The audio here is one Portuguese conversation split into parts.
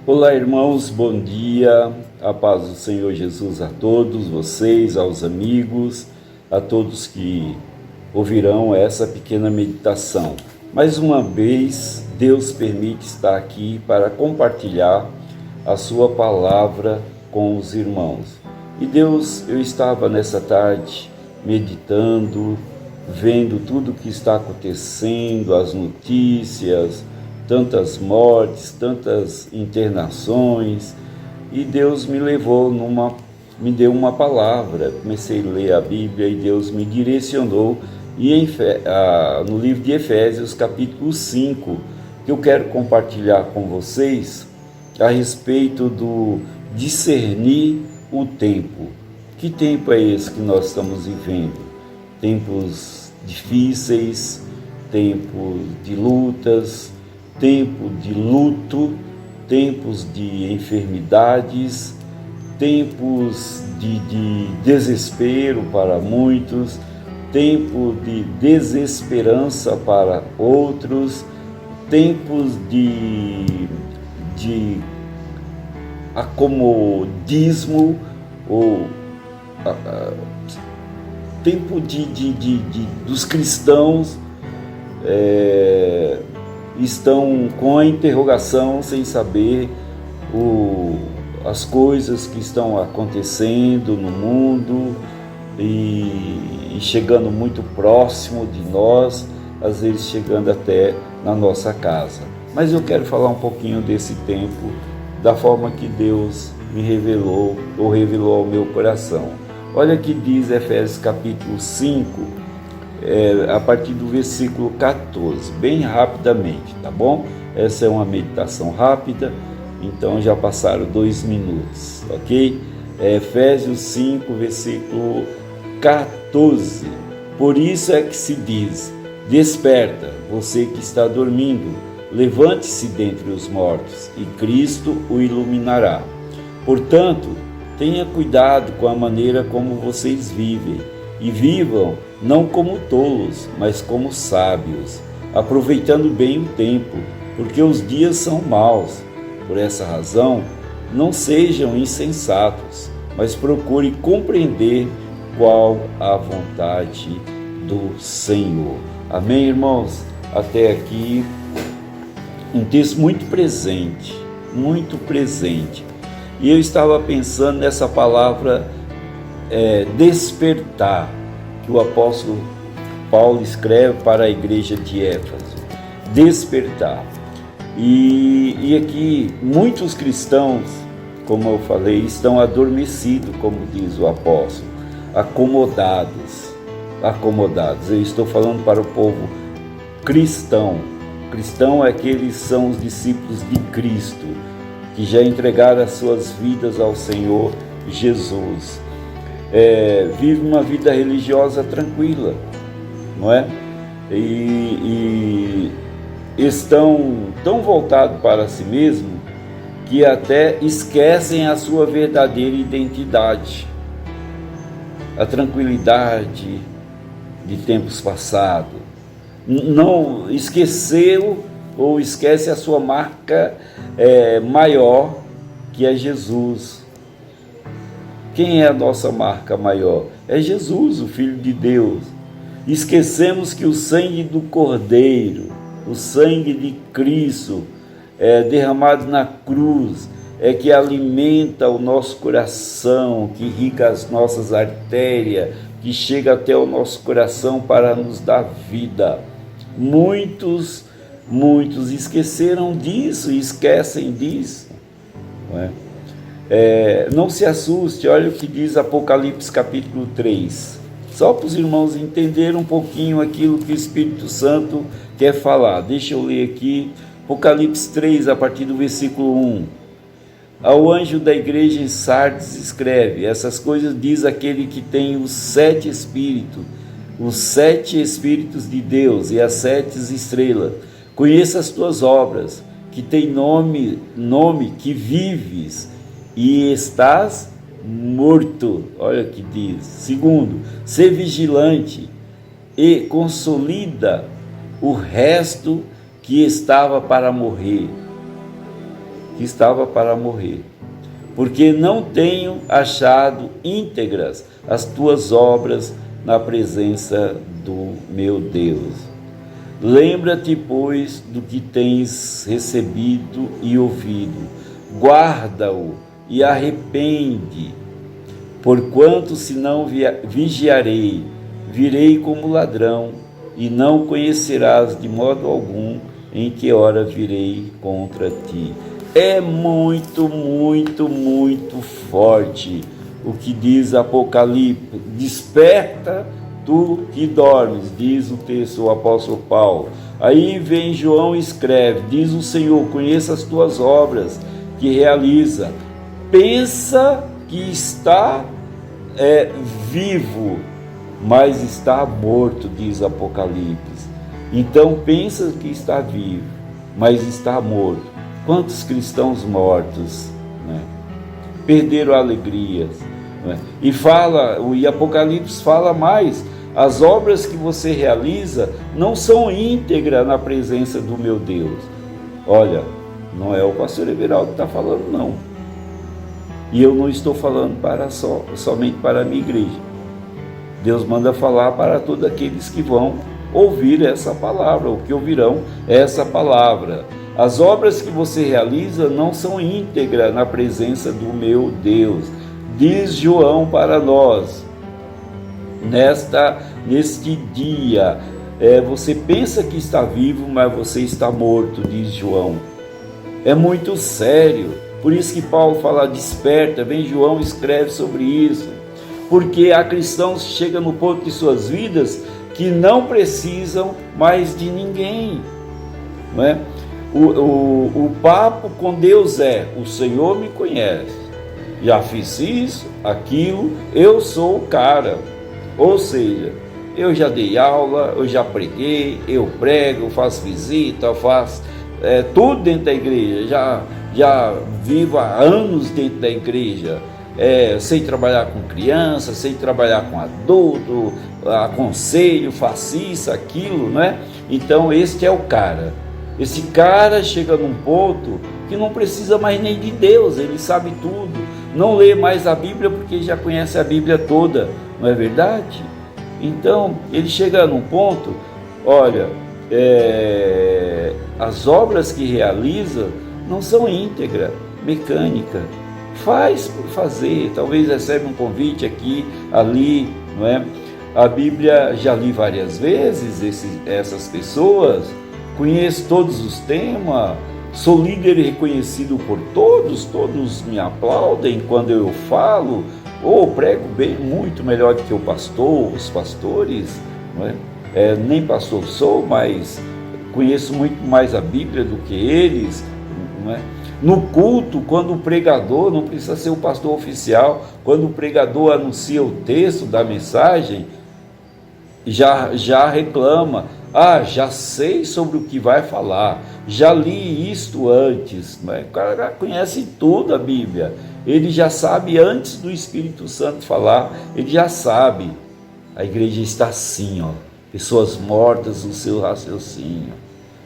Olá, irmãos, bom dia, a paz do Senhor Jesus a todos vocês, aos amigos, a todos que ouvirão essa pequena meditação. Mais uma vez, Deus permite estar aqui para compartilhar a sua palavra com os irmãos. E Deus, eu estava nessa tarde meditando, vendo tudo o que está acontecendo, as notícias, tantas mortes, tantas internações, e Deus me levou me deu uma palavra. Comecei a ler a Bíblia e Deus me direcionou e no livro de Efésios, capítulo 5, que eu quero compartilhar com vocês a respeito do discernir o tempo. Que tempo é esse que nós estamos vivendo? Tempos difíceis, tempos de lutas, tempo de luto, tempos de enfermidades, tempos de desespero para muitos, tempo de desesperança para outros, tempos de acomodismo ou tempo dos cristãos estão com a interrogação, sem saber as coisas que estão acontecendo no mundo e chegando muito próximo de nós, às vezes chegando até na nossa casa. Mas eu quero falar um pouquinho desse tempo, da forma que Deus me revelou, ou revelou ao meu coração. Olha que diz Efésios capítulo 5, a partir do versículo 14, bem rapidamente, tá bom? Essa é uma meditação rápida, então já passaram 2 minutos, ok? Efésios 5, versículo 14. Por isso é que se diz: desperta, você que está dormindo, levante-se dentre os mortos, e Cristo o iluminará. Portanto, tenha cuidado com a maneira como vocês vivem, e vivam não como tolos, mas como sábios, aproveitando bem o tempo, porque os dias são maus. Por essa razão, não sejam insensatos, mas procure compreender qual a vontade do Senhor. Amém, irmãos? Até aqui, um texto muito presente, muito presente. E eu estava pensando nessa palavra despertar, que o apóstolo Paulo escreve para a igreja de Éfeso. Despertar. E aqui muitos cristãos, como eu falei, estão adormecidos, como diz o apóstolo, acomodados. Eu estou falando para o povo cristão. Cristão é aqueles que são os discípulos de Cristo, que já entregaram as suas vidas ao Senhor Jesus. Vive uma vida religiosa tranquila, não é? E estão tão voltados para si mesmo que até esquecem a sua verdadeira identidade, a tranquilidade de tempos passados. Não esqueceu ou esquece a sua marca maior, que é Jesus. Quem é a nossa marca maior? É Jesus, o Filho de Deus. Esquecemos que o sangue do Cordeiro, o sangue de Cristo, derramado na cruz, que alimenta o nosso coração, que irriga as nossas artérias, que chega até o nosso coração para nos dar vida. Muitos esqueceram disso e esquecem disso, não é? Não se assuste, olha o que diz Apocalipse capítulo 3, só para os irmãos entenderem um pouquinho aquilo que o Espírito Santo quer falar. Deixa eu ler aqui, Apocalipse 3, a partir do versículo 1. Ao anjo da igreja em Sardes escreve: essas coisas diz aquele que tem os 7 espíritos de Deus e as 7 estrelas. Conheça as tuas obras, que tem nome que vives e estás morto. Olha o que diz. Segundo, ser vigilante e consolida o resto que estava para morrer. que estava para morrer, porque não tenho achado íntegras as tuas obras na presença do meu Deus. Lembra-te, pois, do que tens recebido e ouvido, guarda-o e arrepende, porquanto se não vigiarei, virei como ladrão, e não conhecerás de modo algum em que hora virei contra ti. É muito, muito, muito forte o que diz Apocalipse. Desperta tu que dormes, diz o texto, o apóstolo Paulo. Aí vem João e escreve, diz o Senhor, conheça as tuas obras que realiza. Pensa que está vivo, mas está morto, diz Apocalipse. Então pensa que está vivo, mas está morto. Quantos cristãos mortos, né? Perderam a alegria, né? E Apocalipse fala mais, as obras que você realiza não são íntegras na presença do meu Deus. Olha, não é o pastor Everaldo que está falando, não. E eu não estou falando somente para a minha igreja. Deus manda falar para todos aqueles que vão ouvir essa palavra, ou que ouvirão essa palavra. As obras que você realiza não são íntegras na presença do meu Deus, diz João para nós. Neste dia, você pensa que está vivo, mas você está morto, diz João. É muito sério, por isso que Paulo fala, desperta, vem João e escreve sobre isso, porque há cristãos que chegam no ponto de suas vidas que não precisam mais de ninguém, não é? O papo com Deus o Senhor me conhece, já fiz isso, aquilo, eu sou o cara. Ou seja, eu já dei aula, eu já preguei, eu prego, eu faço visita, eu faço tudo dentro da igreja, já vivo há anos dentro da igreja, sei trabalhar com criança, sei trabalhar com adulto, aconselho, faço isso, aquilo, né? Então este é o cara. Esse cara chega num ponto que não precisa mais nem de Deus, ele sabe tudo, não lê mais a Bíblia porque já conhece a Bíblia toda, não é verdade? Então ele chega num ponto, olha, as obras que realiza não são íntegras, mecânica, faz por fazer, talvez recebe um convite aqui, ali, não é? A Bíblia já li várias vezes essas pessoas, conheço todos os temas, sou líder reconhecido por todos me aplaudem quando eu falo, ou prego bem, muito melhor do que os pastores, não é? Nem pastor sou, mas conheço muito mais a Bíblia do que eles, não é? No culto, quando o pregador, não precisa ser o pastor oficial, quando o pregador anuncia o texto da mensagem, já reclama, já sei sobre o que vai falar, já li isto antes, né? O cara já conhece tudo a Bíblia, ele já sabe antes do Espírito Santo falar, ele já sabe. A igreja está assim, pessoas mortas no seu raciocínio,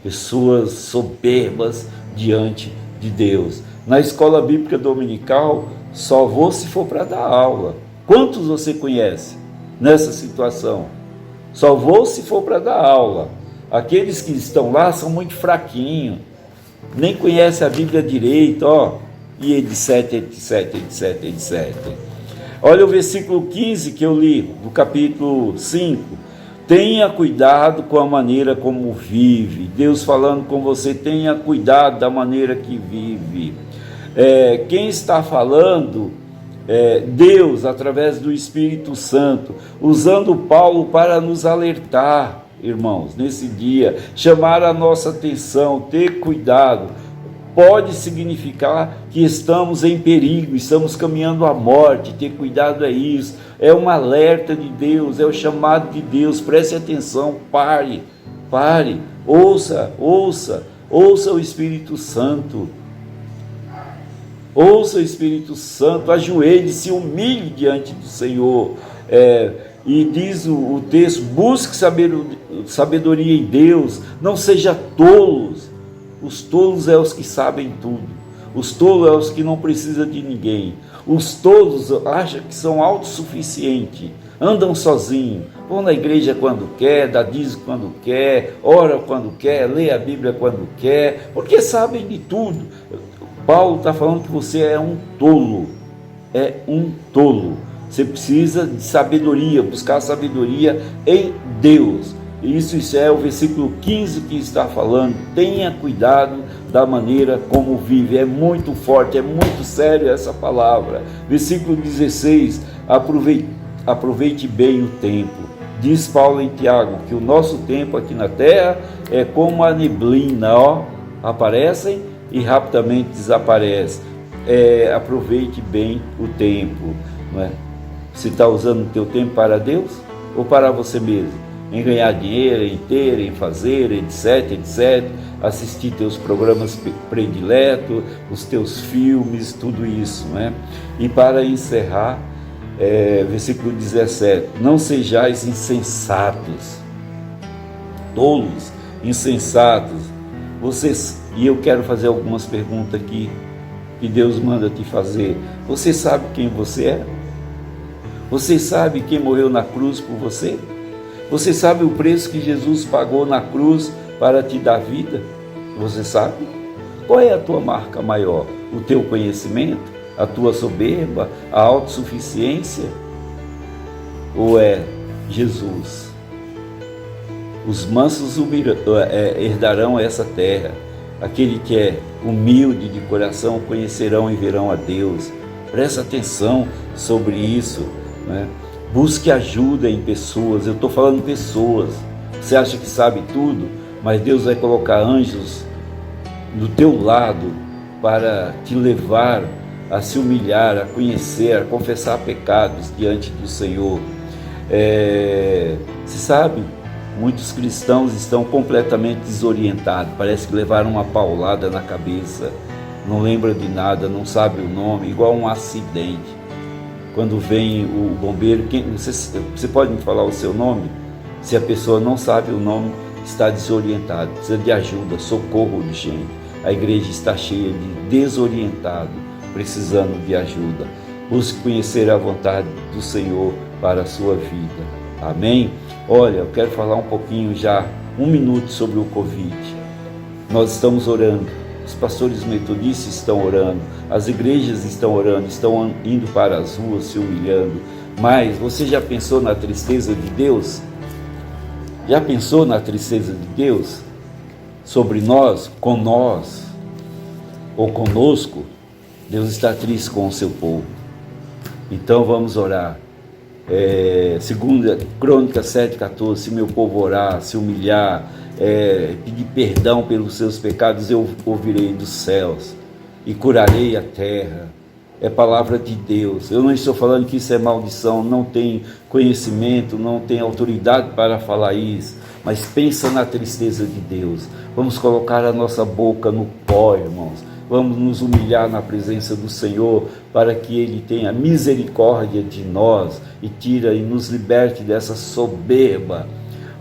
pessoas soberbas diante de Deus. Na escola bíblica dominical, só vou se for para dar aula. Quantos você conhece nessa situação? Só vou se for para dar aula. Aqueles que estão lá são muito fraquinhos, nem conhecem a Bíblia direito, e etc, etc, etc, etc. Olha o versículo 15 que eu li, do capítulo 5. Tenha cuidado com a maneira como vive. Deus falando com você, tenha cuidado da maneira que vive. Quem está falando Deus, através do Espírito Santo, usando Paulo para nos alertar, irmãos, nesse dia, chamar a nossa atenção, ter cuidado. Pode significar que estamos em perigo, estamos caminhando à morte, ter cuidado é isso, é um alerta de Deus, é o chamado de Deus, preste atenção, pare, ouça o Espírito Santo. Ouça o Espírito Santo, ajoelhe, se humilhe diante do Senhor. E diz o texto, busque sabedoria em Deus, não seja tolos. Os tolos é os que sabem tudo. Os tolos são os que não precisam de ninguém. Os tolos acham que são autossuficientes, andam sozinhos, vão na igreja quando quer, dá dízimo quando quer, ora quando quer, lê a Bíblia quando quer, porque sabem de tudo. Paulo está falando que você é um tolo, Você precisa de sabedoria, buscar sabedoria em Deus. Isso é o versículo 15 que está falando. Tenha cuidado da maneira como vive. É muito forte, é muito sério essa palavra. Versículo 16, aproveite bem o tempo. Diz Paulo em Tiago que o nosso tempo aqui na terra é como a neblina, aparecem e rapidamente desaparecem. Aproveite bem o tempo, não é? Você está usando o teu tempo para Deus ou para você mesmo? Em ganhar dinheiro, em ter, em fazer, etc, assistir teus programas prediletos, os teus filmes, tudo isso, né? E para encerrar, versículo 17, não sejais insensatos, tolos, insensatos, e eu quero fazer algumas perguntas aqui, que Deus manda te fazer. Você sabe quem você é? Você sabe quem morreu na cruz por você? Você sabe o preço que Jesus pagou na cruz para te dar vida? Você sabe? Qual é a tua marca maior? O teu conhecimento? A tua soberba? A autossuficiência? Ou é Jesus? Os mansos herdarão essa terra. Aquele que é humilde de coração conhecerão e verão a Deus. Presta atenção sobre isso, né? Busque ajuda em pessoas. Eu estou falando pessoas. Você acha que sabe tudo, mas Deus vai colocar anjos do teu lado para te levar a se humilhar, a conhecer, a confessar pecados diante do Senhor. Você sabe, muitos cristãos estão completamente desorientados, parece que levaram uma paulada na cabeça, não lembra de nada, não sabe o nome, igual um acidente. Quando vem o bombeiro, você pode me falar o seu nome? Se a pessoa não sabe o nome, está desorientada, precisa de ajuda, socorro urgente. A igreja está cheia de desorientado, precisando de ajuda. Busque conhecer a vontade do Senhor para a sua vida. Amém? Olha, eu quero falar um pouquinho já, 1 minuto sobre o Covid. Nós estamos orando, os pastores metodistas estão orando, as igrejas estão orando, estão indo para as ruas se humilhando. Mas você já pensou na tristeza de Deus? Já pensou na tristeza de Deus? Sobre nós, ou conosco? Deus está triste com o seu povo. Então vamos orar. Segunda Crônicas 7,14, se meu povo orar, se humilhar, pedir perdão pelos seus pecados, eu ouvirei dos céus e curarei a terra. É palavra de Deus. Eu não estou falando que isso é maldição, não tem conhecimento, não tem autoridade para falar isso, mas pensa na tristeza de Deus. Vamos colocar a nossa boca no pó, irmãos. Vamos nos humilhar na presença do Senhor para que Ele tenha misericórdia de nós e tira e nos liberte dessa soberba.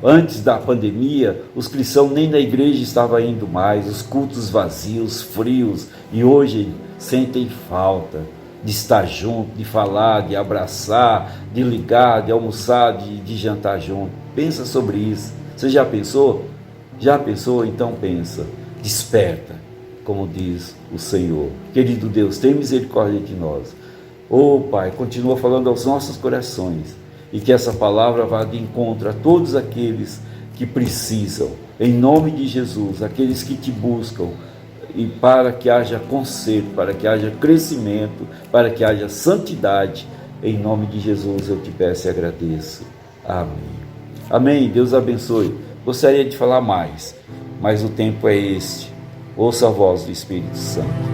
Antes da pandemia, os cristãos nem na igreja estavam indo mais, os cultos vazios, frios, e hoje sentem falta de estar junto, de falar, de abraçar, de ligar, de almoçar, de jantar junto. Pensa sobre isso. Você já pensou? Já pensou? Então pensa. Desperta, como diz o Senhor. Querido Deus, tem misericórdia de nós. Pai, continua falando aos nossos corações e que essa palavra vá de encontro a todos aqueles que precisam, em nome de Jesus, aqueles que te buscam, e para que haja conserto, para que haja crescimento, para que haja santidade, em nome de Jesus eu te peço e agradeço. Amém. Amém. Deus abençoe. Gostaria de falar mais, mas o tempo é este. Ouça a voz do Espírito Santo.